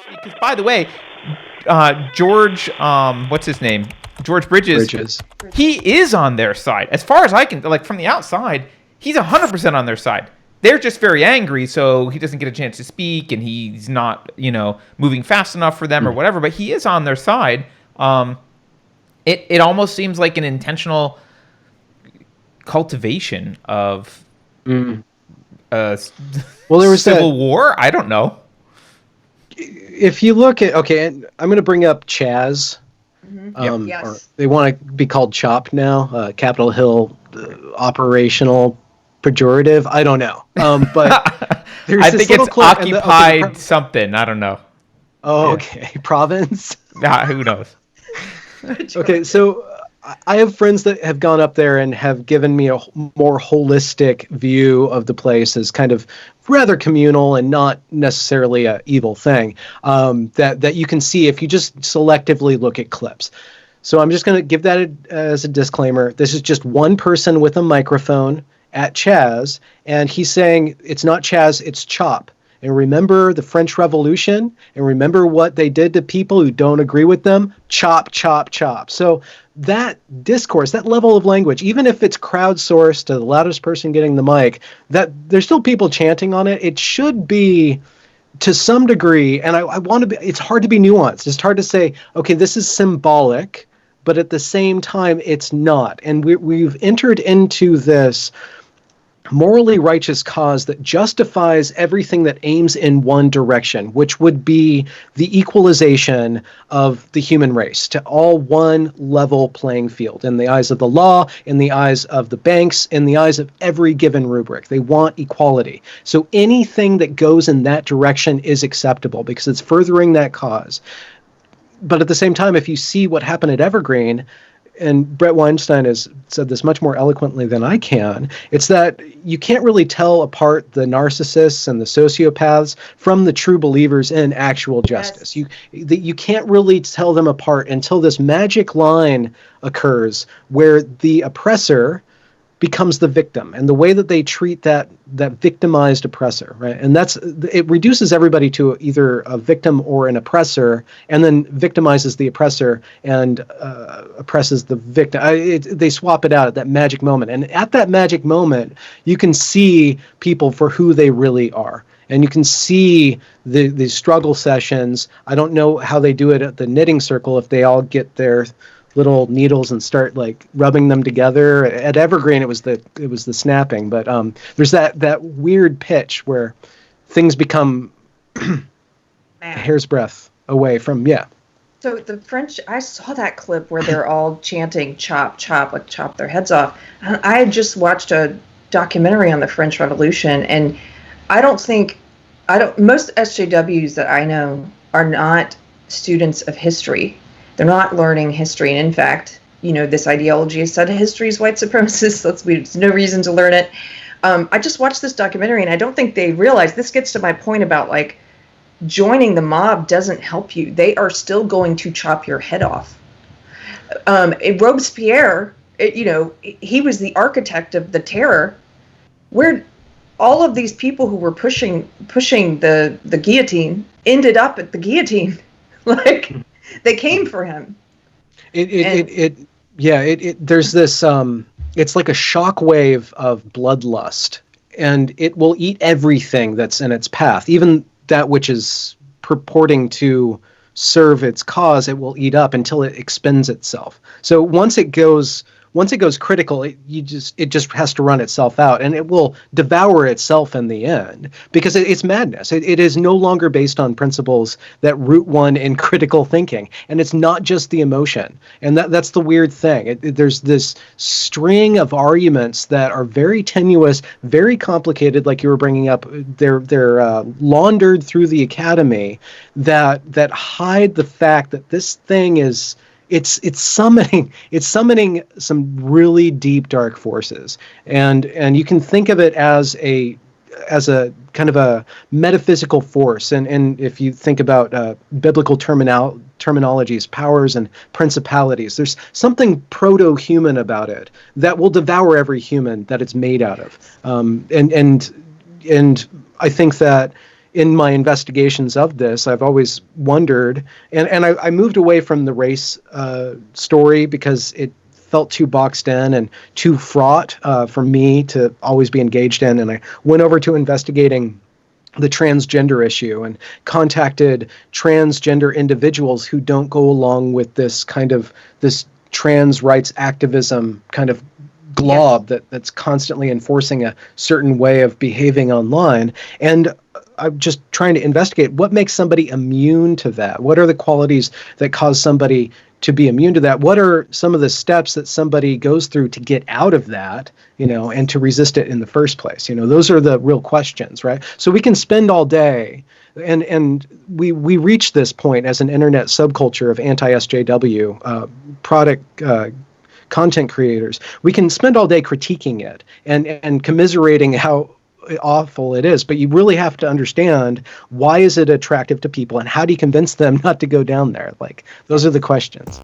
Because, by the way, George, what's his name? George Bridges. He is on their side. As far as I can, like, from the outside, he's 100% on their side. They're just very angry, so he doesn't get a chance to speak, and he's not, moving fast enough for them or whatever, but he is on their side. It almost seems like an intentional cultivation of there was civil war. I don't know. If you look at, I'm going to bring up Chaz. Yes. Or they want to be called CHOP now, Capitol Hill Operational Pejorative. I don't know. But I think it's occupied something. I don't know. Oh, okay. Province? Who knows? Okay, so I have friends that have gone up there and have given me a more holistic view of the place as kind of rather communal and not necessarily an evil thing that you can see if you just selectively look at clips. So I'm just going to give that as a disclaimer. This is just one person with a microphone at Chaz, and he's saying it's not Chaz, it's CHOP. And remember the French Revolution, and remember what they did to people who don't agree with them? Chop, chop, chop. So that discourse, that level of language, even if it's crowdsourced to the loudest person getting the mic, that there's still people chanting on it. It should be to some degree, and I want to be, it's hard to be nuanced. It's hard to say, okay, this is symbolic, but at the same time, it's not. And we've entered into this morally righteous cause that justifies everything that aims in one direction, which would be the equalization of the human race to all one level playing field in the eyes of the law, in the eyes of the banks, in the eyes of every given rubric. They want equality. So anything that goes in that direction is acceptable because it's furthering that cause. But at the same time, if you see what happened at Evergreen, and Brett Weinstein has said this much more eloquently than I can, it's that you can't really tell apart the narcissists and the sociopaths from the true believers in actual justice. Yes. You can't really tell them apart until this magic line occurs where the oppressor becomes the victim, and the way that they treat that victimized oppressor, right? And it reduces everybody to either a victim or an oppressor, and then victimizes the oppressor and oppresses the victim. They swap it out at that magic moment, and at that magic moment, you can see people for who they really are. And you can see the struggle sessions. I don't know how they do it at the knitting circle, if they all get their little needles and start like rubbing them together. At Evergreen, it was the snapping, but there's that weird pitch where things become a hair's breadth away from So the French, I saw that clip where they're all chanting "chop, chop," like chop their heads off. And I had just watched a documentary on the French Revolution, and most SJWs that I know are not students of history. They're not learning history. And in fact, this ideology is said history is white supremacist. There's no reason to learn it. I just watched this documentary, and I don't think they realize, this gets to my point about like joining the mob doesn't help you. They are still going to chop your head off. Robespierre, he was the architect of the terror, where all of these people who were pushing the guillotine ended up at the guillotine. Like, they came for him. There's this, it's like a shockwave of bloodlust, and it will eat everything that's in its path, even that which is purporting to serve its cause. It will eat up until it expends itself. So once it goes critical, it just has to run itself out, and it will devour itself in the end, because it's madness. It is no longer based on principles that root one in critical thinking, and it's not just the emotion. And that's the weird thing. There's this string of arguments that are very tenuous, very complicated, like you were bringing up. They're laundered through the academy that hide the fact that this thing is. It's summoning some really deep dark forces, and you can think of it as a kind of a metaphysical force, and if you think about biblical terminologies, powers and principalities, there's something proto-human about it that will devour every human that it's made out of, and I think that in my investigations of this, I've always wondered, and I moved away from the race story because it felt too boxed in and too fraught for me to always be engaged in. And I went over to investigating the transgender issue and contacted transgender individuals who don't go along with this trans rights activism kind of glob that's constantly enforcing a certain way of behaving online. And I'm just trying to investigate what makes somebody immune to that. What are the qualities that cause somebody to be immune to that? What are some of the steps that somebody goes through to get out of that, and to resist it in the first place? Those are the real questions, right? So we can spend all day, and we reach this point as an internet subculture of anti-SJW product content creators. We can spend all day critiquing it and commiserating how awful it is, but you really have to understand, why is it attractive to people, and how do you convince them not to go down there? Like, those are the questions.